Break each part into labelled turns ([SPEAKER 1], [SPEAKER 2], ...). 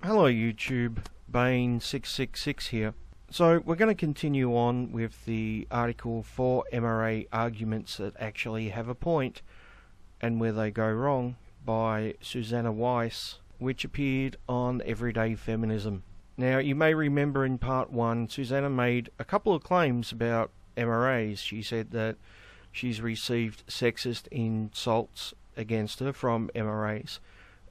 [SPEAKER 1] Hello YouTube, Bane666 here. So we're going to continue on with the article 4 MRA arguments that actually have a point and where they go wrong by Susanna Weiss, which appeared on Everyday Feminism. Now you may remember in part 1 Susanna made a couple of claims about MRAs. She said that she's received sexist insults against her from MRAs,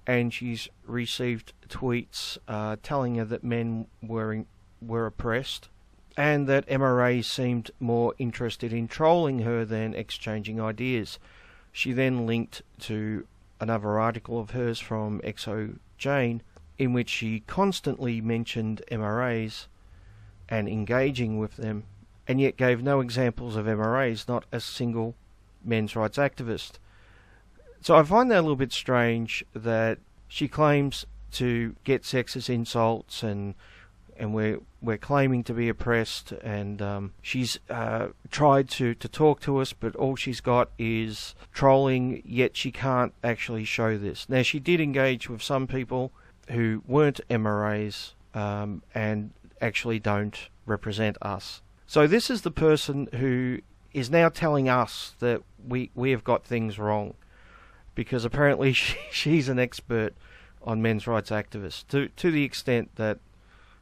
[SPEAKER 1] and she's received tweets telling her that men were oppressed, and that MRAs seemed more interested in trolling her than exchanging ideas. She then linked to another article of hers from XO Jane, in which she constantly mentioned MRAs and engaging with them, and yet gave no examples of MRAs, not a single men's rights activist. So I find that a little bit strange that she claims to get sexist insults and we're claiming to be oppressed, and she's tried to talk to us, but all she's got is trolling, yet she can't actually show this. Now she did engage with some people who weren't MRAs and actually don't represent us. So this is the person who is now telling us that we have got things wrong, because apparently she's an expert on men's rights activists, to the extent that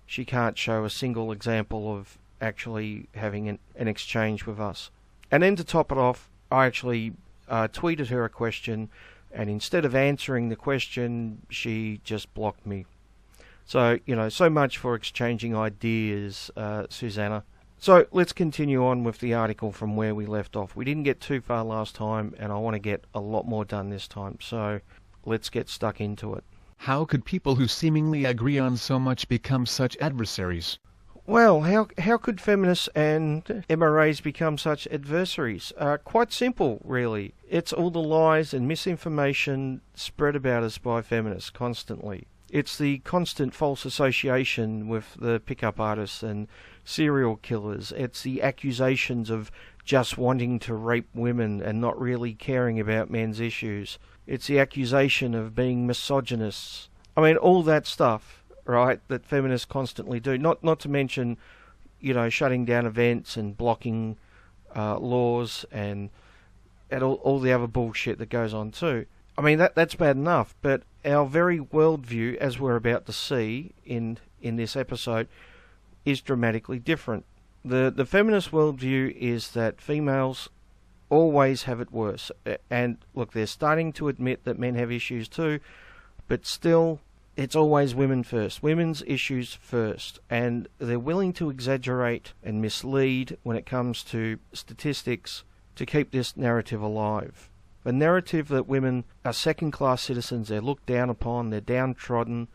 [SPEAKER 1] she can't show a single example of actually having an exchange with us. And then to top it off, I actually tweeted her a question, and instead of answering the question, she just blocked me. So, so much for exchanging ideas, Susanna. So let's continue on with the article from where we left off. We didn't get too far last time, and I want to get a lot more done this time, so let's get stuck into it.
[SPEAKER 2] How could people who seemingly agree on so much become such adversaries?
[SPEAKER 1] Well, how could feminists and MRAs become such adversaries? Quite simple, really. It's all the lies and misinformation spread about us by feminists constantly. It's the constant false association with the pickup artists and serial killers. It's the accusations of just wanting to rape women and not really caring about men's issues. It's the accusation of being misogynists. I mean, all that stuff, right, that feminists constantly do. Not to mention, shutting down events and blocking laws and all the other bullshit that goes on too. I mean, that's bad enough, but our very worldview, as we're about to see in this episode, is dramatically different. The feminist worldview is that females always have it worse. And look, they're starting to admit that men have issues too, but still, it's always women first. Women's issues first. And they're willing to exaggerate and mislead when it comes to statistics to keep this narrative alive. The narrative that women are second-class citizens, they're looked down upon, they're downtrodden,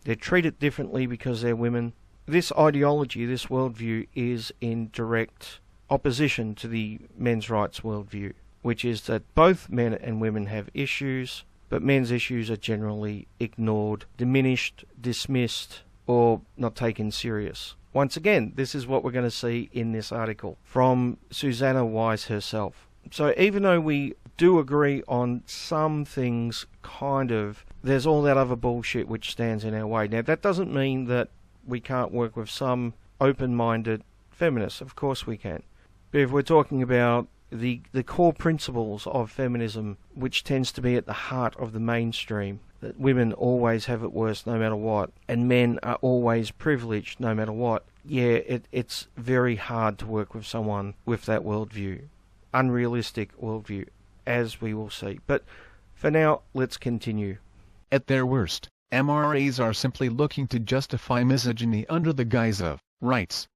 [SPEAKER 1] they're treated differently because they're women. This ideology, this worldview, is in direct opposition to the men's rights worldview, which is that both men and women have issues, but men's issues are generally ignored, diminished, dismissed, or not taken serious. Once again, this is what we're going to see in this article from Susanna Weiss herself. So even though we do agree on some things, there's all that other bullshit which stands in our way. Now, that doesn't mean that we can't work with some open-minded feminists. Of course we can. But if we're talking about the core principles of feminism, which tends to be at the heart of the mainstream, that women always have it worse no matter what, and men are always privileged no matter what, it's very hard to work with someone with that worldview. Unrealistic worldview, as we will see. But for now, let's continue.
[SPEAKER 2] At their worst, MRAs are simply looking to justify misogyny under the guise of rights.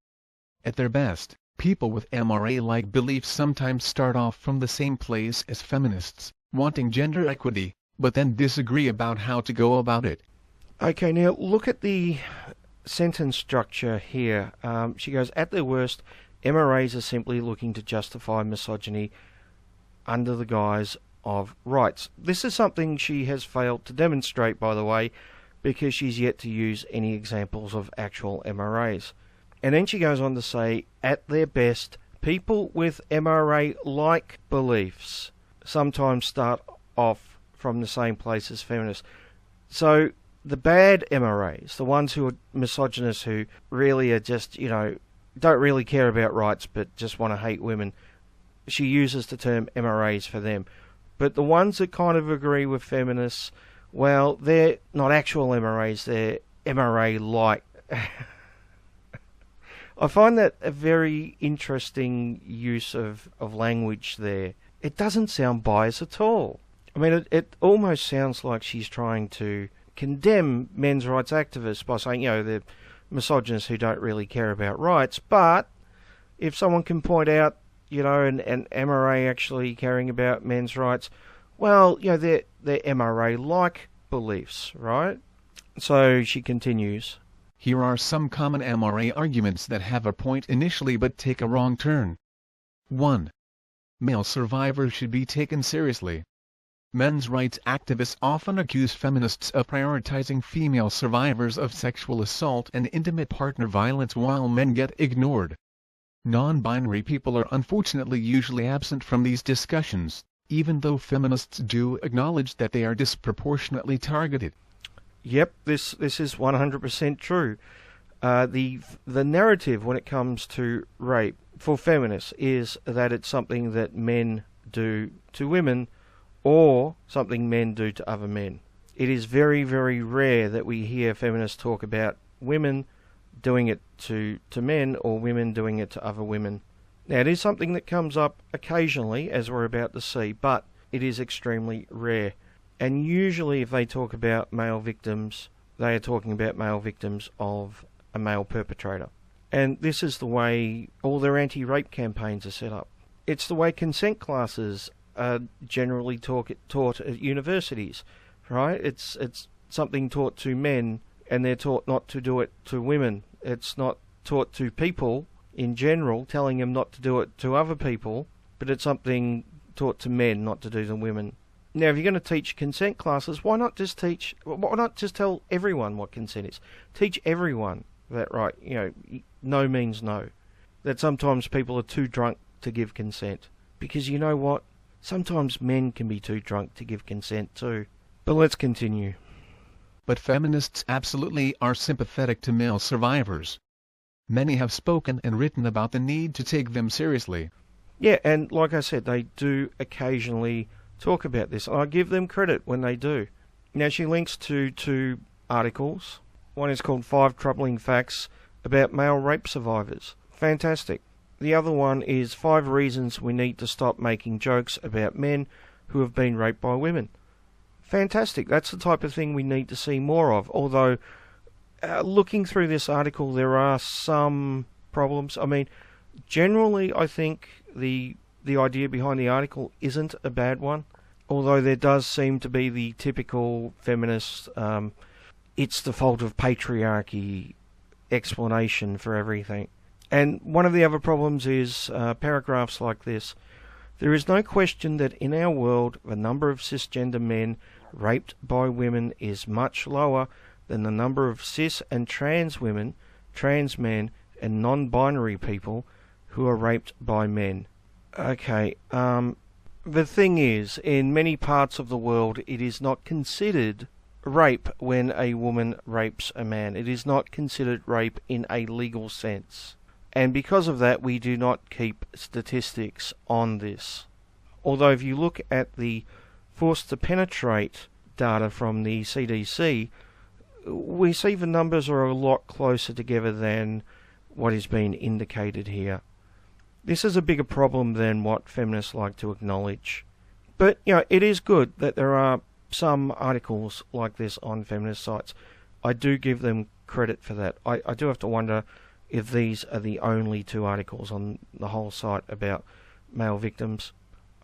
[SPEAKER 2] At their best, people with MRA-like beliefs sometimes start off from the same place as feminists, wanting gender equity, but then disagree about how to go about it.
[SPEAKER 1] Okay, now look at the sentence structure here. She goes, at their worst, MRAs are simply looking to justify misogyny under the guise of rights. This is something she has failed to demonstrate, by the way, because she's yet to use any examples of actual MRAs. And then she goes on to say, at their best, people with MRA-like beliefs sometimes start off from the same place as feminists. So the bad MRAs, the ones who are misogynists, who really are just, don't really care about rights but just want to hate women, she uses the term MRAs for them. But the ones that kind of agree with feminists, well, they're not actual MRAs, they're MRA-like. I find that a very interesting use of language there. It doesn't sound biased at all. I mean, it almost sounds like she's trying to condemn men's rights activists by saying, they're misogynists who don't really care about rights. But if someone can point out, an MRA actually caring about men's rights, well, they're MRA-like beliefs, right? So she continues.
[SPEAKER 2] Here are some common MRA arguments that have a point initially but take a wrong turn. 1. Male survivors should be taken seriously. Men's rights activists often accuse feminists of prioritizing female survivors of sexual assault and intimate partner violence while men get ignored. Non-binary people are unfortunately usually absent from these discussions, even though feminists do acknowledge that they are disproportionately targeted.
[SPEAKER 1] Yep, this is 100% true. The narrative when it comes to rape for feminists is that it's something that men do to women or something men do to other men. It is very, very rare that we hear feminists talk about women doing it to men or women doing it to other women. Now, it is something that comes up occasionally, as we're about to see, but it is extremely rare. And usually if they talk about male victims, they are talking about male victims of a male perpetrator. And this is the way all their anti-rape campaigns are set up. It's the way consent classes are generally taught at universities, right? It's something taught to men, and they're taught not to do it to women. It's not taught to people in general, telling them not to do it to other people, but it's something taught to men not to do to women. Now, if you're going to teach consent classes, why not just tell everyone what consent is? Teach everyone that, right, no means no. That sometimes people are too drunk to give consent. Because you know what? Sometimes men can be too drunk to give consent too. But let's continue.
[SPEAKER 2] But feminists absolutely are sympathetic to male survivors. Many have spoken and written about the need to take them seriously.
[SPEAKER 1] Yeah, and like I said, they do occasionally talk about this. I give them credit when they do. Now, she links to 2 articles. One is called 5 Troubling Facts About Male Rape Survivors. Fantastic. The other one is 5 Reasons We Need to Stop Making Jokes About Men Who Have Been Raped by Women. Fantastic. That's the type of thing we need to see more of. Although, looking through this article, there are some problems. I mean, generally, I think the idea behind the article isn't a bad one. Although there does seem to be the typical feminist, it's the fault of patriarchy explanation for everything. And one of the other problems is paragraphs like this. There is no question that in our world, the number of cisgender men raped by women is much lower than the number of cis and trans women, trans men, and non-binary people who are raped by men. Okay, the thing is, in many parts of the world, it is not considered rape when a woman rapes a man. It is not considered rape in a legal sense. And because of that, we do not keep statistics on this. Although if you look at the forced to penetrate data from the CDC, we see the numbers are a lot closer together than what is being indicated here. This is a bigger problem than what feminists like to acknowledge. But, it is good that there are some articles like this on feminist sites. I do give them credit for that. I do have to wonder if these are the only 2 articles on the whole site about male victims.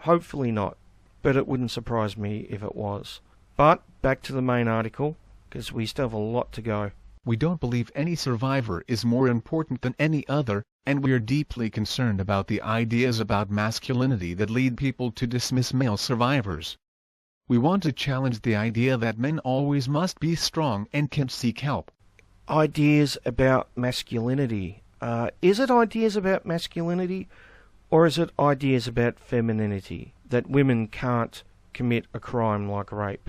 [SPEAKER 1] Hopefully not, but it wouldn't surprise me if it was. But back to the main article, because we still have a lot to go.
[SPEAKER 2] We don't believe any survivor is more important than any other, and we are deeply concerned about the ideas about masculinity that lead people to dismiss male survivors. We want to challenge the idea that men always must be strong and can seek help.
[SPEAKER 1] Ideas about masculinity. Is it ideas about masculinity, or is it ideas about femininity? That women can't commit a crime like rape?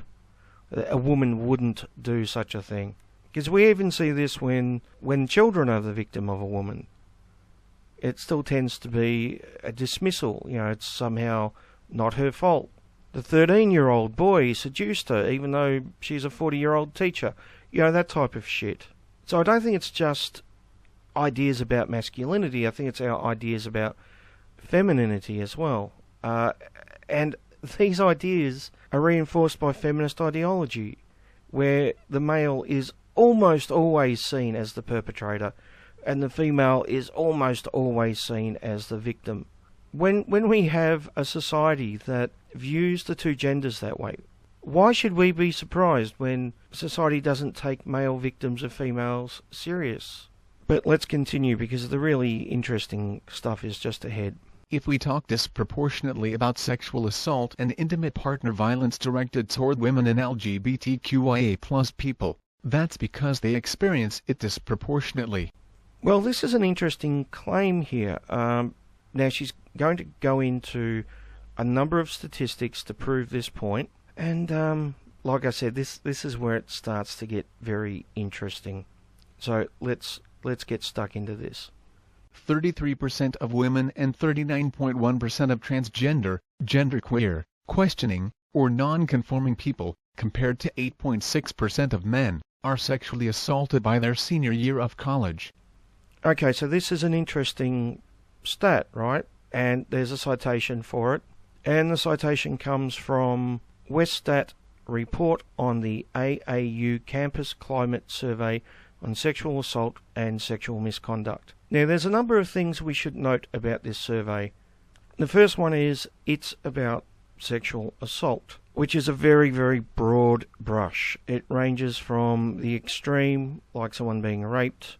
[SPEAKER 1] A woman wouldn't do such a thing. Because we even see this when children are the victim of a woman. It still tends to be a dismissal. It's somehow not her fault. The 13-year-old boy seduced her, even though she's a 40-year-old teacher. That type of shit. So I don't think it's just ideas about masculinity. I think it's our ideas about femininity as well. And these ideas are reinforced by feminist ideology, where the male is almost always seen as the perpetrator, and the female is almost always seen as the victim. When we have a society that views the two genders that way, why should we be surprised when society doesn't take male victims of females serious? But let's continue, because the really interesting stuff is just ahead.
[SPEAKER 2] If we talk disproportionately about sexual assault and intimate partner violence directed toward women and LGBTQIA+ people, that's because they experience it disproportionately.
[SPEAKER 1] Well, this is an interesting claim here. Now, she's going to go into a number of statistics to prove this point, and like I said, this is where it starts to get very interesting. So let's get stuck into this.
[SPEAKER 2] 33% of women and 39.1% of transgender, genderqueer, questioning, or non-conforming people, compared to 8.6% of men, are sexually assaulted by their senior year of college.
[SPEAKER 1] Okay, so this is an interesting stat, right? And there's a citation for it. And the citation comes from Westat report on the AAU Campus Climate Survey on Sexual Assault and Sexual Misconduct. Now, there's a number of things we should note about this survey. The first one is it's about sexual assault, which is a very, very broad brush. It ranges from the extreme, like someone being raped,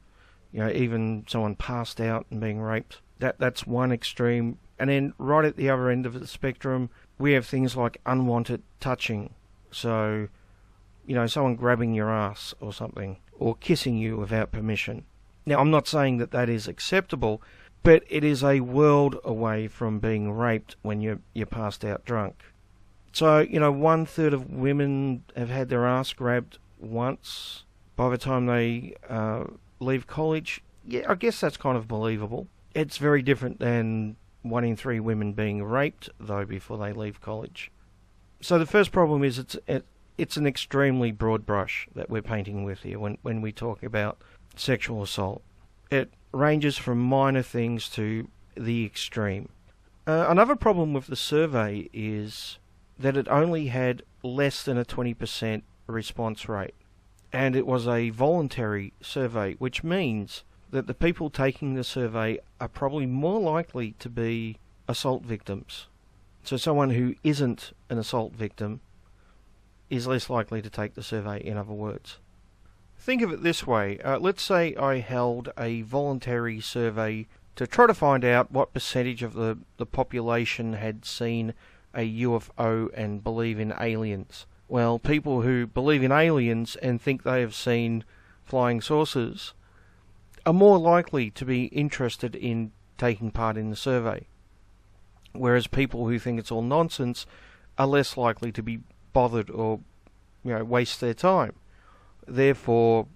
[SPEAKER 1] even someone passed out and being raped. That's one extreme. And then right at the other end of the spectrum, we have things like unwanted touching. So, someone grabbing your ass or something, or kissing you without permission. Now, I'm not saying that is acceptable, but it is a world away from being raped when you're passed out drunk. So, 1/3 of women have had their ass grabbed once by the time they leave college. Yeah, I guess that's kind of believable. It's very different than 1 in 3 women being raped, though, before they leave college. So the first problem is it's an extremely broad brush that we're painting with here when we talk about sexual assault. It ranges from minor things to the extreme. Another problem with the survey is that it only had less than a 20% response rate. And it was a voluntary survey, which means that the people taking the survey are probably more likely to be assault victims. So someone who isn't an assault victim is less likely to take the survey, in other words. Think of it this way. Let's say I held a voluntary survey to try to find out what percentage of the population had seen a UFO and believe in aliens. Well, people who believe in aliens and think they have seen flying saucers are more likely to be interested in taking part in the survey, whereas people who think it's all nonsense are less likely to be bothered or waste their time. Therefore,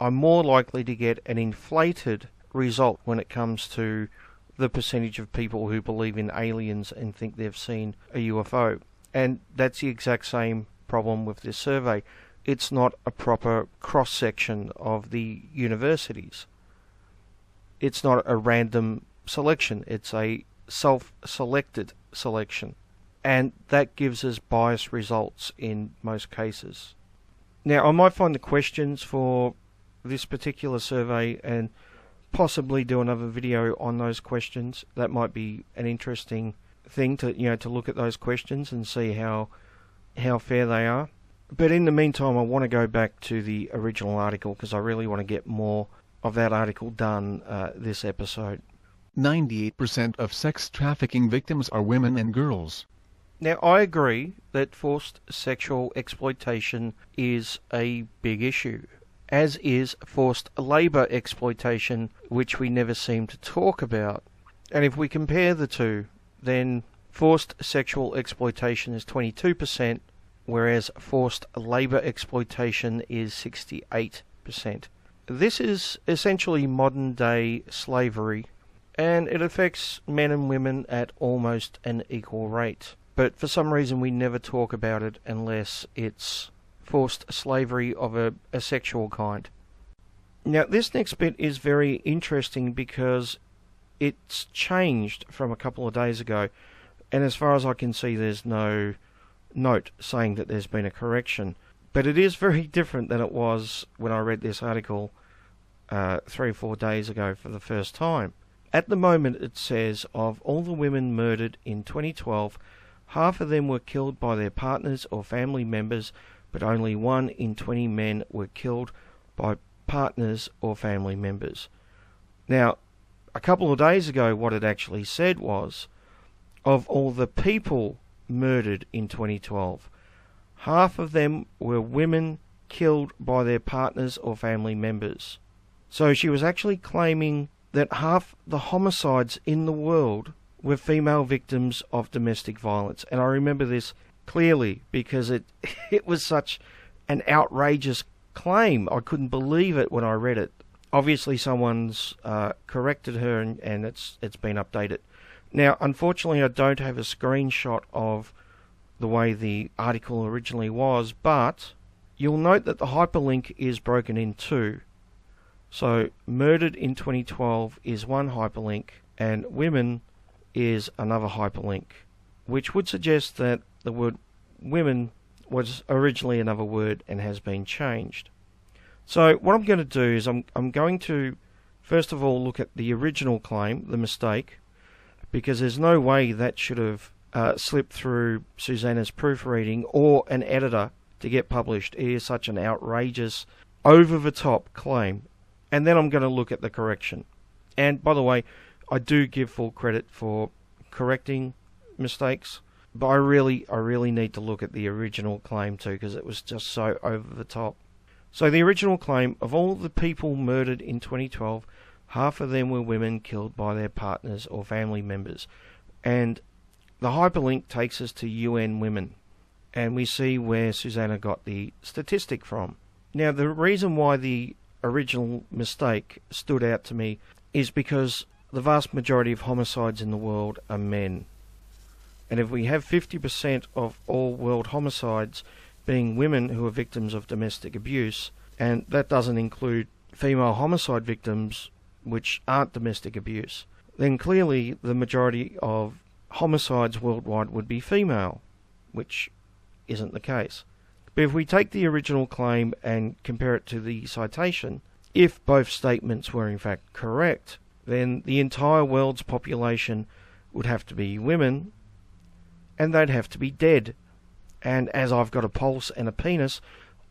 [SPEAKER 1] I'm more likely to get an inflated result when it comes to the percentage of people who believe in aliens and think they've seen a UFO. And that's the exact same problem with this survey. It's not a proper cross-section of the universities. It's not a random selection. It's a self-selected selection. And that gives us biased results in most cases. Now, I might find the questions for this particular survey and possibly do another video on those questions. That might be an interesting thing to look at those questions and see how fair they are. But in the meantime, I want to go back to the original article because I really want to get more of that article done this episode.
[SPEAKER 2] 98% of sex trafficking victims are women and girls.
[SPEAKER 1] Now, I agree that forced sexual exploitation is a big issue, as is forced labour exploitation, which we never seem to talk about. And if we compare the two, then forced sexual exploitation is 22%, whereas forced labour exploitation is 68%. This is essentially modern-day slavery, and it affects men and women at almost an equal rate. But for some reason we never talk about it unless it's forced slavery of a sexual kind. Now this next bit is very interesting because it's changed from a couple of days ago, and as far as I can see there's no note saying that there's been a correction. But it is very different than it was when I read this article 3 or 4 days ago for the first time. At the moment it says, of all the women murdered in 2012, half of them were killed by their partners or family members, but only 1 in 20 men were killed by partners or family members. Now, a couple of days ago what it actually said was, of all the people murdered in 2012, half of them were women killed by their partners or family members. So she was actually claiming that half the homicides in the world were female victims of domestic violence. And I remember this clearly because it was such an outrageous claim. I couldn't believe it when I read it. Obviously someone's corrected her and it's been updated. Now, unfortunately, I don't have a screenshot of the way the article originally was, but you'll note that the hyperlink is broken in two. So, murdered in 2012 is one hyperlink, and women is another hyperlink, which would suggest that the word women was originally another word and has been changed. So, what I'm going to do is I'm going to, first of all, look at the original claim, the mistake, because there's no way that should have slipped through Susanna's proofreading or an editor to get published. It is such an outrageous, over-the-top claim. And then I'm going to look at the correction. And by the way, I do give full credit for correcting mistakes, but I really need to look at the original claim too, because it was just so over the top. So the original claim, of all the people murdered in 2012, half of them were women killed by their partners or family members. And the hyperlink takes us to UN Women, and we see where Susanna got the statistic from. Now, the reason why the original mistake stood out to me is because the vast majority of homicides in the world are men. And if we have 50% of all world homicides being women who are victims of domestic abuse, and that doesn't include female homicide victims which aren't domestic abuse, then clearly the majority of homicides worldwide would be female, which isn't the case. But if we take the original claim and compare it to the citation, if both statements were in fact correct, then the entire world's population would have to be women, and they'd have to be dead. And as I've got a pulse and a penis,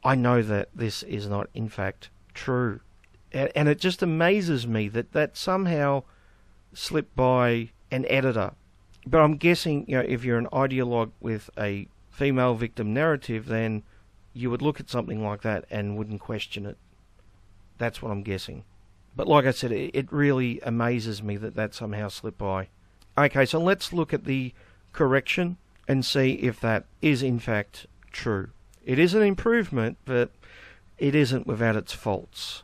[SPEAKER 1] I know that this is not in fact true. And it just amazes me that that somehow slipped by an editor. But I'm guessing, if you're an ideologue with a female victim narrative, then you would look at something like that and wouldn't question it. That's what I'm guessing. But like I said, it really amazes me that that somehow slipped by. Okay, so let's look at the correction and see if that is in fact true. It is an improvement, but it isn't without its faults.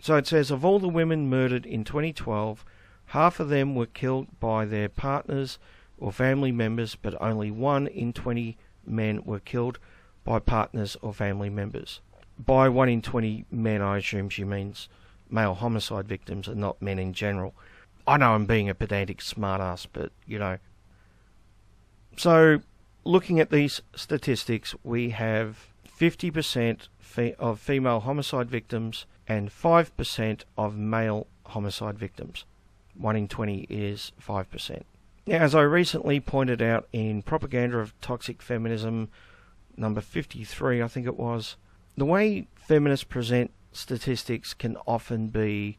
[SPEAKER 1] So it says, of all the women murdered in 2012, half of them were killed by their partners or family members, but only 1 in 20 men were killed by partners or family members. By 1 in 20 men, I assume she means male homicide victims and not men in general. I know I'm being a pedantic smartass, but, So, looking at these statistics, we have 50% of female homicide victims and 5% of male homicide victims. 1 in 20 is 5%. Now, as I recently pointed out in Propaganda of Toxic Feminism, number 53, I think it was, the way feminists present statistics can often be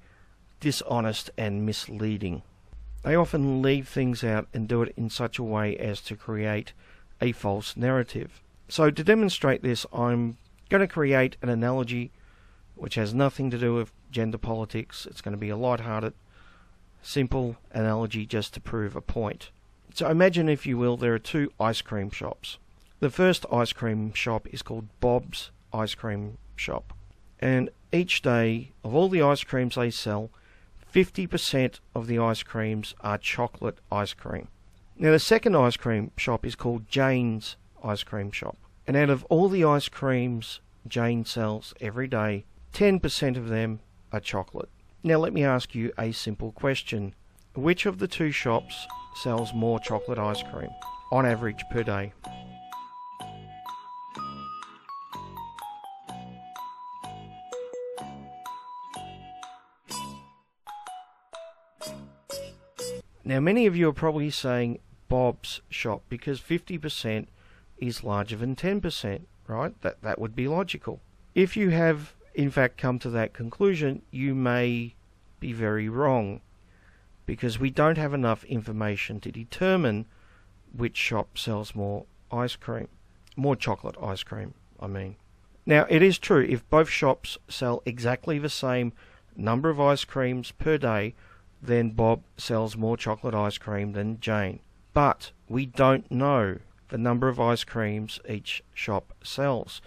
[SPEAKER 1] dishonest and misleading. They often leave things out and do it in such a way as to create a false narrative. So to demonstrate this, I'm going to create an analogy which has nothing to do with gender politics. It's going to be a light-hearted, simple analogy just to prove a point. So imagine, if you will, there are 2 ice cream shops. The first ice cream shop is called Bob's Ice Cream Shop. And each day, of all the ice creams they sell, 50% of the ice creams are chocolate ice cream. Now the second ice cream shop is called Jane's Ice Cream Shop. And out of all the ice creams Jane sells every day, 10% of them are chocolate. Now let me ask you a simple question. Which of the two shops sells more chocolate ice cream on average per day? Now many of you are probably saying Bob's shop because 50% is larger than 10%, right? That would be logical. If you have in fact come to that conclusion, you may be very wrong, because we don't have enough information to determine which shop sells more ice cream, more chocolate ice cream, I mean. Now it is true, if both shops sell exactly the same number of ice creams per day, then Bob sells more chocolate ice cream than Jane. But we don't know the number of ice creams each shop sells.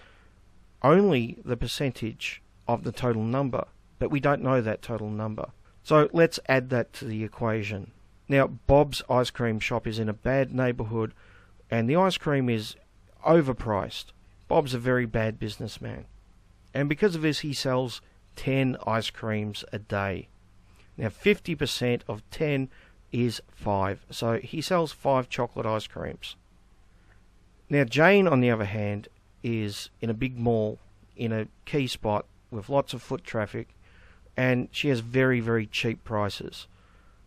[SPEAKER 1] Only the percentage of the total number, but we don't know that total number. So let's add that to the equation. Now Bob's ice cream shop is in a bad neighbourhood and the ice cream is overpriced. Bob's a very bad businessman. And because of this he sells 10 ice creams a day. Now 50% of 10 is 5, so he sells 5 chocolate ice creams. Now Jane, on the other hand, is in a big mall, in a key spot with lots of foot traffic, and she has very, very cheap prices.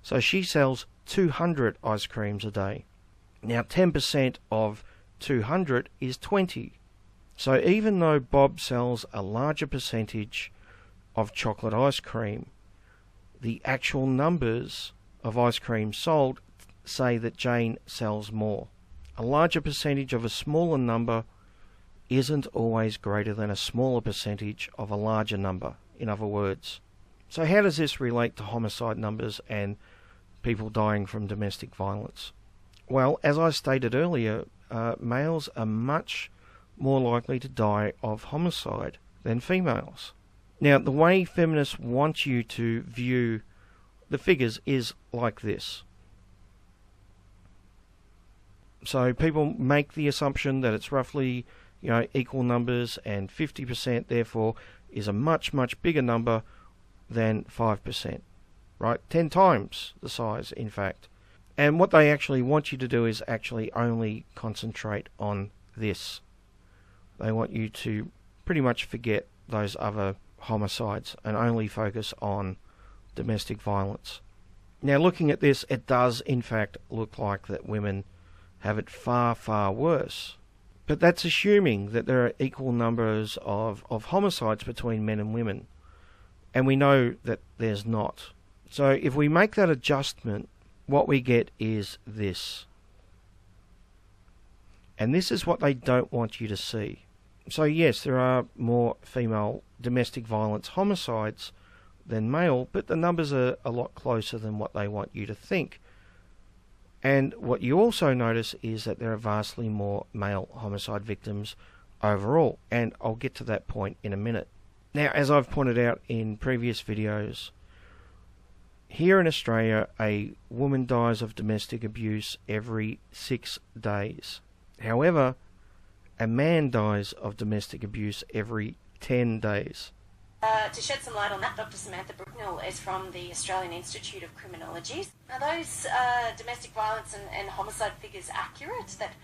[SPEAKER 1] So she sells 200 ice creams a day. Now 10% of 200 is 20. So even though Bob sells a larger percentage of chocolate ice cream, the actual numbers of ice cream sold say that Jane sells more. A larger percentage of a smaller number isn't always greater than a smaller percentage of a larger number, in other words. So how does this relate to homicide numbers and people dying from domestic violence? Well, as I stated earlier, males are much more likely to die of homicide than females. Now, the way feminists want you to view the figures is like this. So people make the assumption that it's roughly, equal numbers, and 50% therefore is a much, much bigger number than 5%, right? 10 times the size, in fact. And what they actually want you to do is actually only concentrate on this. They want you to pretty much forget those other homicides and only focus on domestic violence. Now, looking at this, it does in fact look like that women have it far, far worse. But that's assuming that there are equal numbers of homicides between men and women. And we know that there's not. So if we make that adjustment, what we get is this. And this is what they don't want you to see. So yes, there are more female domestic violence homicides than male, but the numbers are a lot closer than what they want you to think. And what you also notice is that there are vastly more male homicide victims overall, and I'll get to that point in a minute. Now, as I've pointed out in previous videos, here in Australia, a woman dies of domestic abuse every 6 days. However, a man dies of domestic abuse every 10 days.
[SPEAKER 3] To shed some light on that, Dr. Samantha Brooknell is from the Australian Institute of Criminology. Are those domestic violence and homicide figures accurate, that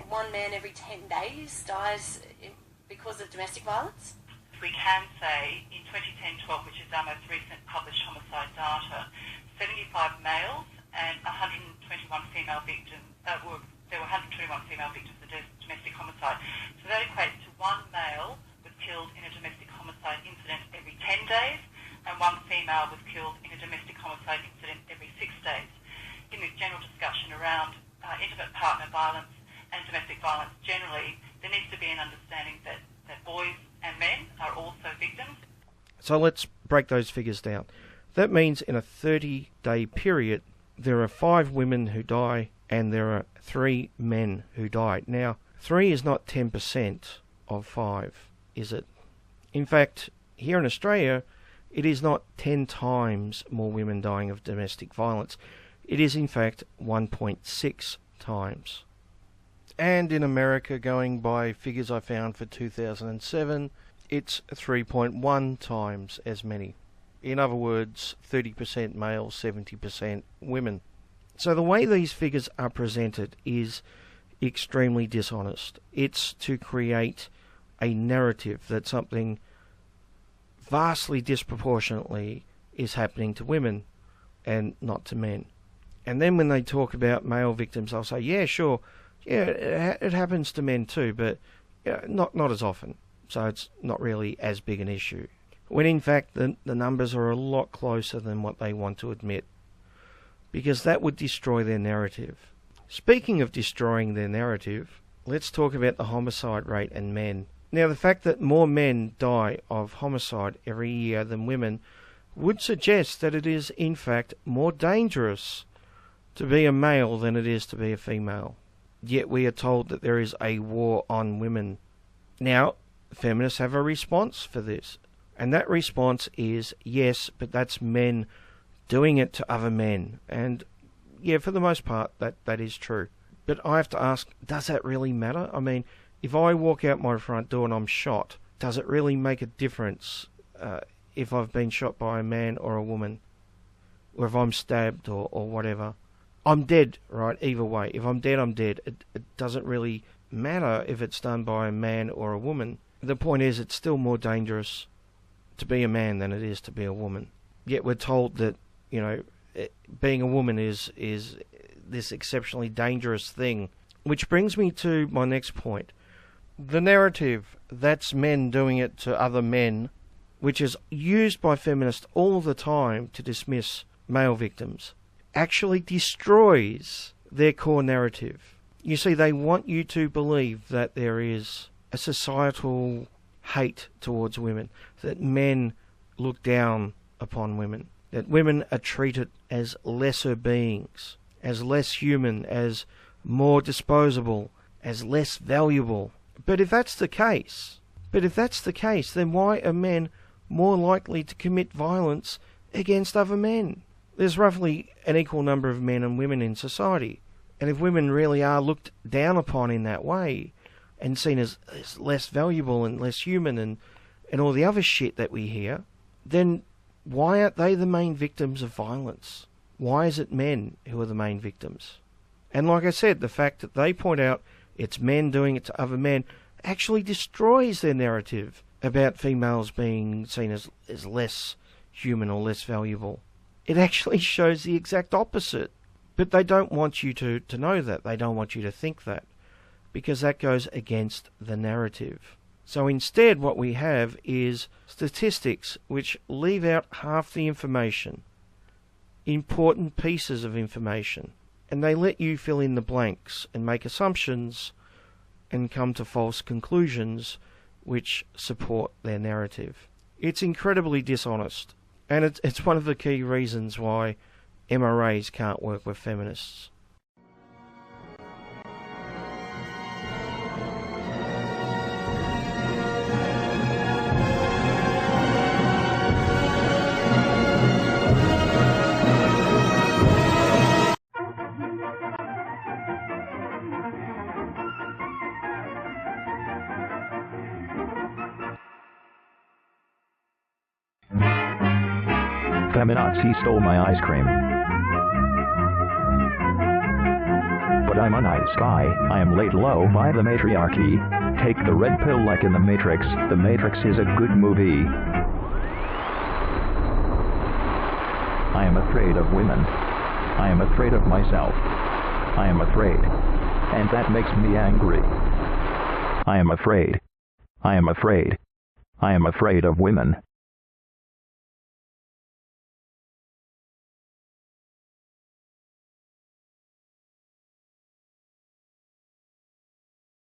[SPEAKER 3] one man every 10 days dies because of domestic violence?
[SPEAKER 4] We can say in 2010-12, which is our most recent published homicide data, 75 males and 121 female victims. There were 121 female victims of domestic homicide. So that equates to one male was killed in a domestic homicide incident every 10 days, and one female was killed in a domestic homicide incident every 6 days. In this general discussion around intimate partner violence and domestic violence generally, there needs to be an understanding that boys and men are also victims.
[SPEAKER 1] So let's break those figures down. That means in a 30-day period, there are 5 women who die and there are 3 men who die. Now, 3 is not 10% of 5, is it? In fact, here in Australia, it is not 10 times more women dying of domestic violence. It is in fact 1.6 times. And in America, going by figures I found for 2007, it's 3.1 times as many. In other words, 30% male, 70% women. So the way these figures are presented is extremely dishonest. It's to create a narrative that something vastly disproportionately is happening to women and not to men. And then when they talk about male victims, they'll say, yeah, sure, yeah, it happens to men too, but not as often. So it's not really as big an issue. When in fact the numbers are a lot closer than what they want to admit, because that would destroy their narrative. Speaking of destroying their narrative, let's talk about the homicide rate and men. Now, the fact that more men die of homicide every year than women would suggest that it is in fact more dangerous to be a male than it is to be a female. Yet we are told that there is a war on women. Now, feminists have a response for this. And that response is, yes, but that's men doing it to other men. And yeah, for the most part, that is true. But I have to ask, does that really matter? I mean, if I walk out my front door and I'm shot, does it really make a difference if I've been shot by a man or a woman? Or if I'm stabbed or whatever? I'm dead, right? Either way. If I'm dead, I'm dead. It doesn't really matter if it's done by a man or a woman. The point is, it's still more dangerous to be a man than it is to be a woman. Yet we're told that, you know, being a woman is this exceptionally dangerous thing. Which brings me to my next point. The narrative, that's men doing it to other men, which is used by feminists all the time to dismiss male victims, actually destroys their core narrative. You see, they want you to believe that there is a societal hate towards women, that men look down upon women, that women are treated as lesser beings, as less human, as more disposable, as less valuable. But if that's the case, then why are men more likely to commit violence against other men? There's roughly an equal number of men and women in society. And if women really are looked down upon in that way, and seen as less valuable and less human and all the other shit that we hear, then why aren't they the main victims of violence? Why is it men who are the main victims? And like I said, the fact that they point out it's men doing it to other men actually destroys their narrative about females being seen as less human or less valuable. It actually shows the exact opposite. But they don't want you to know that. They don't want you to think that, because that goes against the narrative. So instead what we have is statistics which leave out half the information, important pieces of information, and they let you fill in the blanks and make assumptions and come to false conclusions which support their narrative. It's incredibly dishonest, and it's one of the key reasons why MRAs can't work with feminists.
[SPEAKER 5] Feminazi stole my ice cream. But I'm a nice guy. I am laid low by the matriarchy. Take the red pill like in The Matrix. The Matrix is a good movie. I am afraid of women. I am afraid of myself. I am afraid. And that makes me angry. I am afraid. I am afraid. I am afraid of women.